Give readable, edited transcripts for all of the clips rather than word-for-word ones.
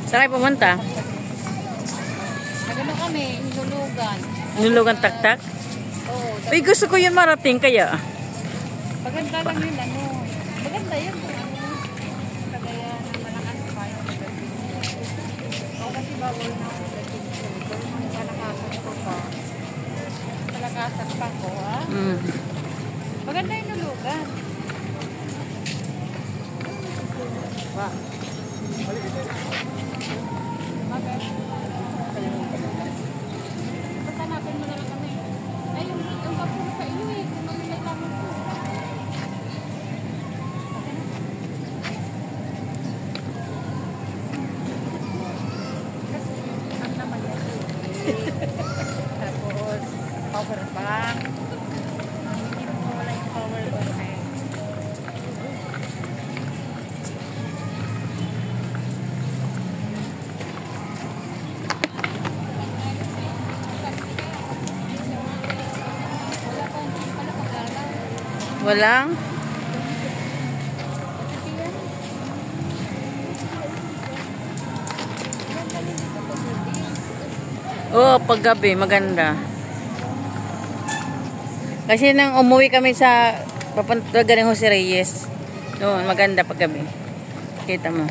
Saan kayo pumunta? Nagano kami, Hinulugan. Hinulugan tak-tak? Oo. Uy, gusto ko yun marating kaya. Maganda lang yun, ano. Maganda yun. Kagaya na malakas pa yung magating. O kasi bawal na ako magating. Pero mga kalakasan ko pa. Kalakasan pa ko, ha? Maganda yung Hinulugan. Ba? Hanapin mo na lang kami. Ay, yung kapulo sa iyo eh. Kung may lamang po. Kasi, ang naman yan eh. Tapos, power bank. Hindi mo wala yung power bank eh. Walang? Oo, paggabi, maganda. Kasi nang umuwi kami sa papunta galing Jose Reyes. Doon, maganda paggabi. Kita mo.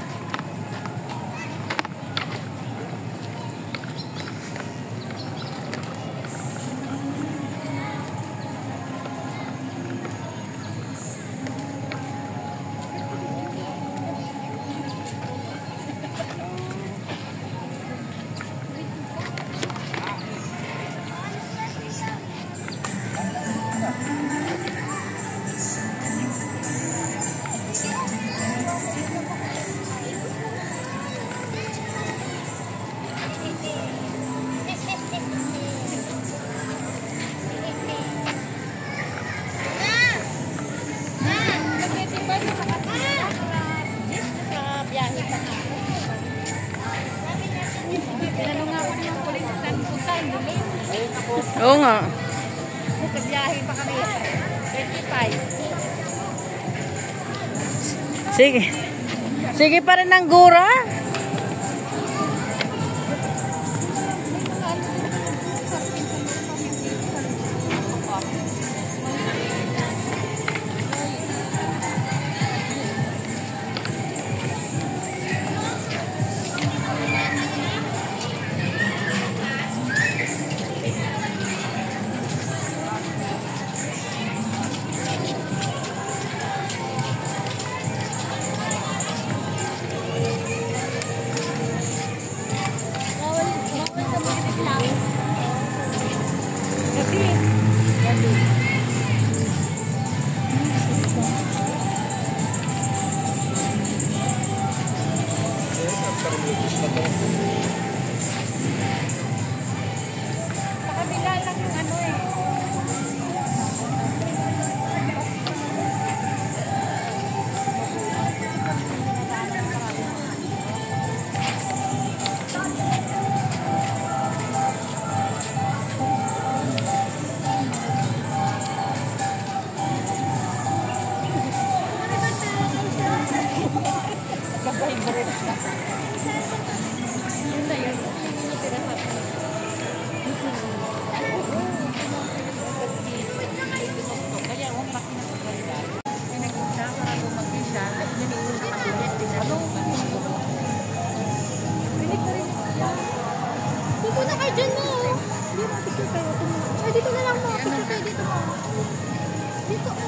Oo nga. Nagbiyahe pa kami. 25. Sige. Sige pa rin ang gura. Pakabila lang yung ano eh. Dito na kayo dyan mo. Dito na lang mo. Dito mo. Dito mo.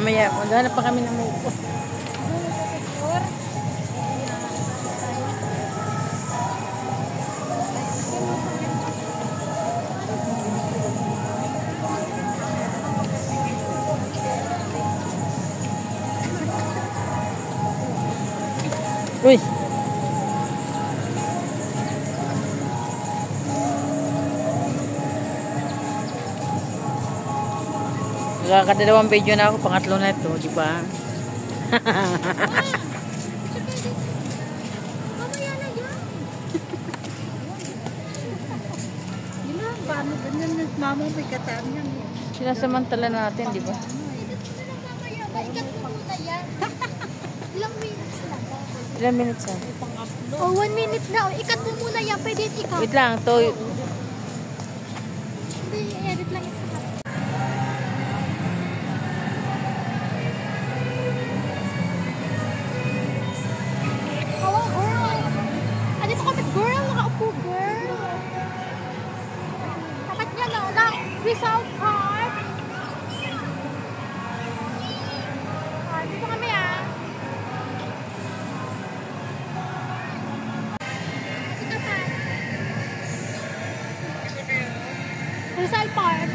Mamaya, maghanap pa kami ng muko. Uy! Nakakadalawang video na ako, pangatlo na ito, di ba? Mamaya na yan. Yun lang, paano ganyan mama may kataan yan. Sinasamantala natin, di ba? Mamaya, maikat mo muna yan. Ilang minutes lang. Ilang minutes ah? Oh, 1 minute na. Oh, ikat mo muna yan. Pwede ikat. Wait lang, to. Hindi, edit lang yung sakat. Hawa, girl. Ah, dito kami, girl. Nakaupo, girl. Takat niya na. Result card. Ah, dito kami ah. Rizal Park.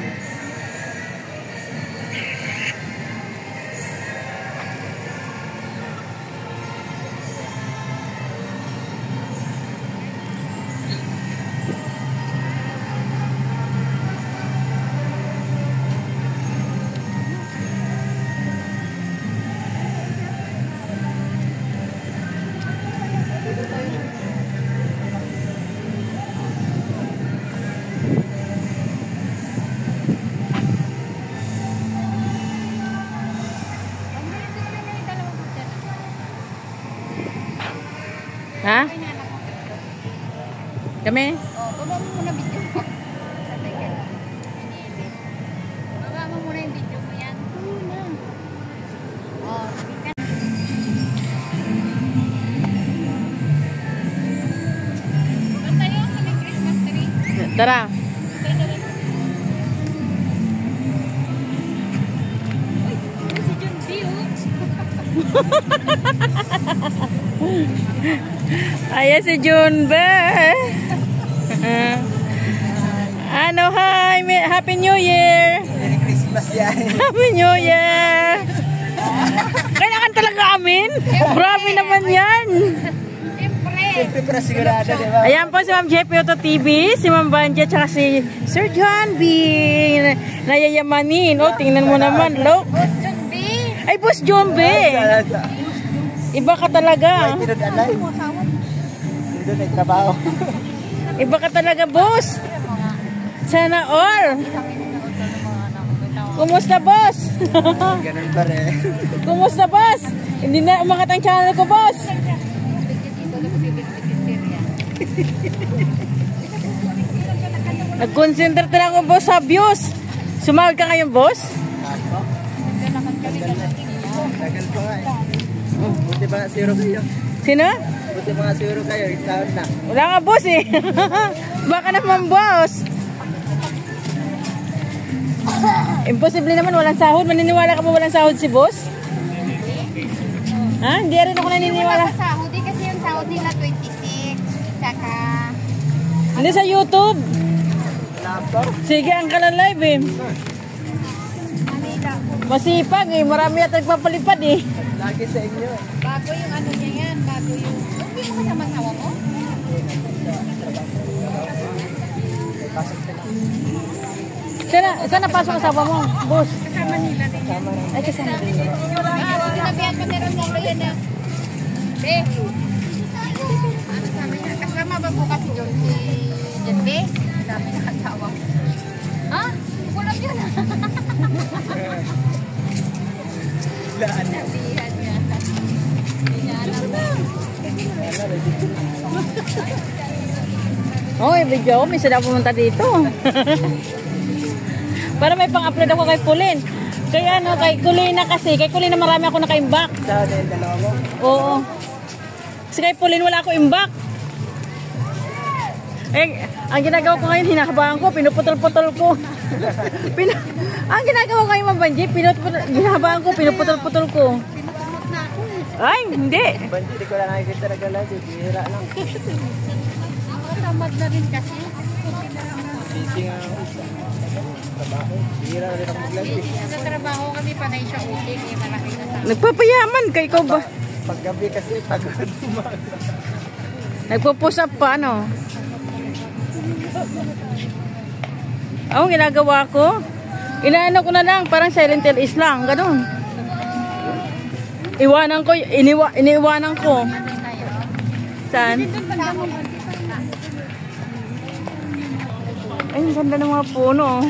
Ha? Kami? Oh, baba mo muna video mo. Sabay ka lang. Inilip. Baba mo muna yung video mo yan. Oh, sabi ka. Ba't tayo sa may Christmas tree? Tara. Uy, si John B. Ayan si Junbe. Ano, hi. Happy New Year. Merry Christmas yan. Happy New Year. Kailangan talaga amin. Grabe naman yan. Siyempre. Siyempre para sigurado, di ba? Ayan po si Ma'am Jeppy Auto TV, si Ma'am Banja, tsaka si Sir John B. Nayayamanin. O, tingnan mo naman. Look. Boss John B. Ay, Boss John B. Iba ka talaga. Tinod-alay. Doon ay trabaho. Iba ka talaga, boss. Sana all. Kumusta, boss? Ganun pa rin. Kumusta, boss? Hindi na umangat ang channel ko, boss. Nag-concentrate lang ako, boss, sa views. Sumahod ka ngayon, boss? Tagal pa nga eh. Buti ba nga zero kayo? Sino? Buti ba nga zero kayo? Isahod na. Wala nga, boss, eh. Baka naman, boss. Imposible naman, walang sahod. Maniniwala ka ba walang sahod si boss? Ha? Hindi rin ako naniniwala. Wala pa sahod eh, kasi yung sahod nila 26. Saka... Hindi sa YouTube. Laptop? Sige, ang kalan live eh. Manila. Masipag eh. Marami at nagpapalipad eh. Lagi sa inyo eh. Bago yung ano niya yan. Bago yung... Hindi mo kasama asawa mo? Pasok sila. Saan napasok asawa mo? Boss. Kasama nila din yan. Ay, kasama din. Sinabihan pa meron mo ko yan na. Be. Kasama niya. Kasama ba po kasi John si Jen Be? Sabi na kasawa mo. Ha? Kulang yun ah. Laan niya. Sabihan niya. Hindi niya alam na. Oh, video ako. Minsan ako pumunta dito. Para may pang-upload ako kay Pauline. Kaya ano, kay Kulina kasi. Kay Kulina marami ako naka-imbak. Saan yung dalawa mo? Oo. Kasi kay Pauline wala ako imbak. Eh, ang ginagawa ko ngayon, hinahabaan ko, pinuputol-putol ko. Ang ginagawa ko ngayon, Mabanji, hinahabaan ko, pinuputol-putol ko. Ay, hindi. Banji, di ko lang nakikita na gala. Bihira lang. Ako tamad na rin kasi. Busy nga ako. Trabaho. Bihira na rin ako maglagi. Sa trabaho kami panay siya uling. Eh, malaki na sa Nagpapayaman kay ikaw ba? Paggabi kasi, pagod umaga. Nagpo-push up pa, ano? Ang ginagawa ko, inaano ko na lang, parang silent is lang, ganun. Iwanan ko, iniiwanan ko. Saan? Ay, ang ganda ng mga puno.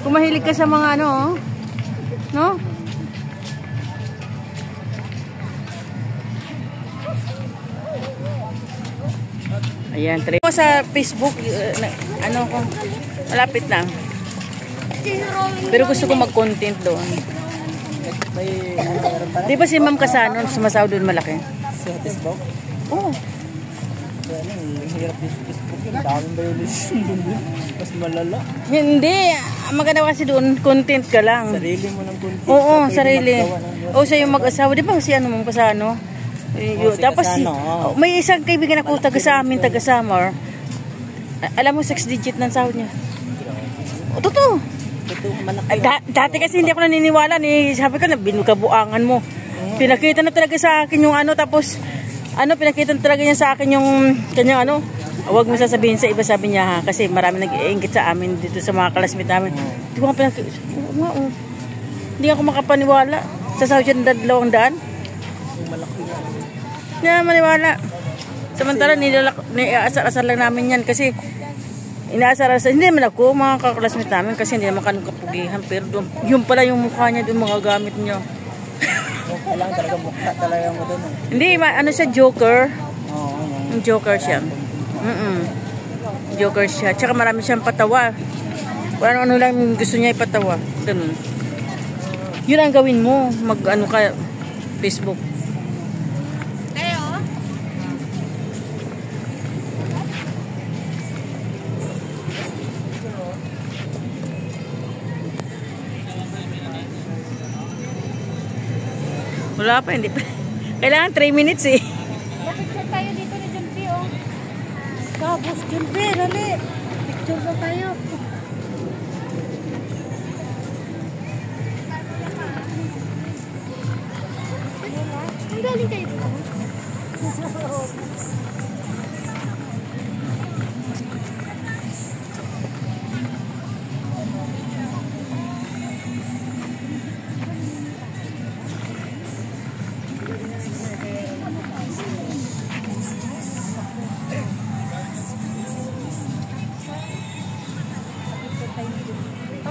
Kung mahilig ka sa mga ano, no? Ayan, try ko sa Facebook, ano ko, malapit na. Pero gusto ko mag-content doon. May meron pa na. Di ba si Ma'am Kasano, sumasaw doon malaki? Sa Facebook? Oo. So, ano, yung hirap yung Facebook yun. Daming violation doon. Mas malala. Hindi, ang maganda kasi doon, content ka lang. Sarili mo ng content. Oo, Pwede sarili. maggawa ng- O siya yung mag-asawa, di ba si ano Ma'am Kasano? Si Tapos Kasano, oo. may isang kaibigan ako taga sa amin, taga Samar. Alam mo 6 digit ng sahod niya. O, totoo. Totoo, malaki. Dati kasi hindi ako naniniwala ni sabi ko na binukabuangan mo. Pinakita na talaga sa akin yung ano tapos pinakita na talaga niya sa akin yung kanyang ano. Huwag mo sasabihin sa iba sabi niya ha kasi marami nag-iingit sa amin dito sa mga classmate namin. Hindi ko nga pinakita. Hindi ako makapaniwala. Sa sahod siya ng 200. Malaki yan. Hindi na maniwala. Samantala niasar-asar lang namin yan kasi inaasar-asar. Hindi naman ako mga kaklasmate namin kasi hindi naman kanong kapugihan pero doon, yun pala yung mukha niya doon mga gamit niya. Kailangan talaga mukha talaga mo doon. Hindi, ano siya, joker. Oo, yan. Yung joker siya. Joker siya. Tsaka marami siyang patawa. Kung ano lang gusto niya ipatawa. Ganun. Yun ang gawin mo. Mag-ano ka, Facebook. Wala pa, hindi pa. Kailangan 3 minutes eh. Picture tayo dito ni Junpei, oh. Tapos, Junpei, dali. Picture ba tayo? Ang galing kayo dito.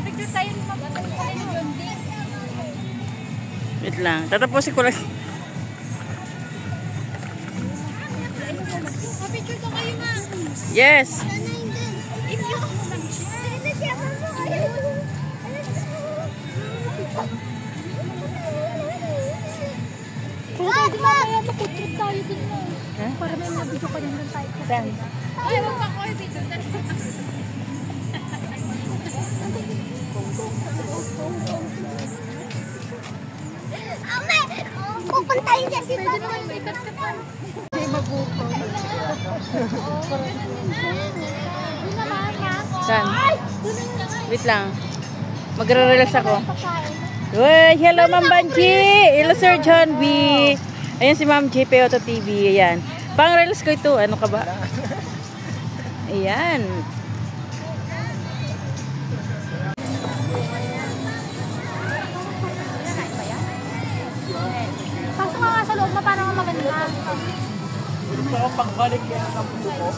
Picture tayo ni Ma'am Junpei. Wait lang. Tatapusin ko lang. Picture ko kayo, Ma'am. Yes. Kung tayo din mamaya, makutrip tayo din mo. Para may mga video ka din doon tayo. Saan? Ay, wag pa ko video. Ame! Pupuntahin niya si Papa. Pwede naman may katkapan. Hindi magupo. Doon naman, Ma'am. Saan? Doon naman. Wait lang. Magre-relax ako. Pagkain. Uy, hello Ma'am Banji. Hello Sir John B. Ayan si Ma'am JP Auto TV. Ayan. Pang-relax ko ito. Ano ka ba? Ayan. Pasok ka nga sa loob na parang maganda. Ito ako pagbalik yan ang buko.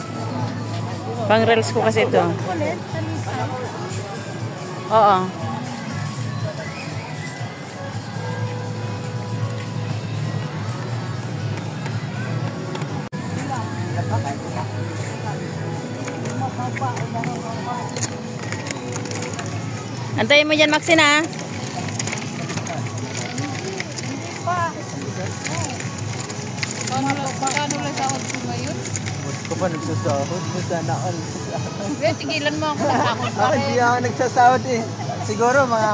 Pang-relax ko kasi ito. Ulit, talisa. Oo. Antayin mo dyan, Maxine, ha? Paano lang sahod ko ngayon? Ba't ko pa nagsasahod? Sana ako nagsasahod. Tigilan mo ako sa sahod. Ako hindi ako nagsasahod eh. Siguro mga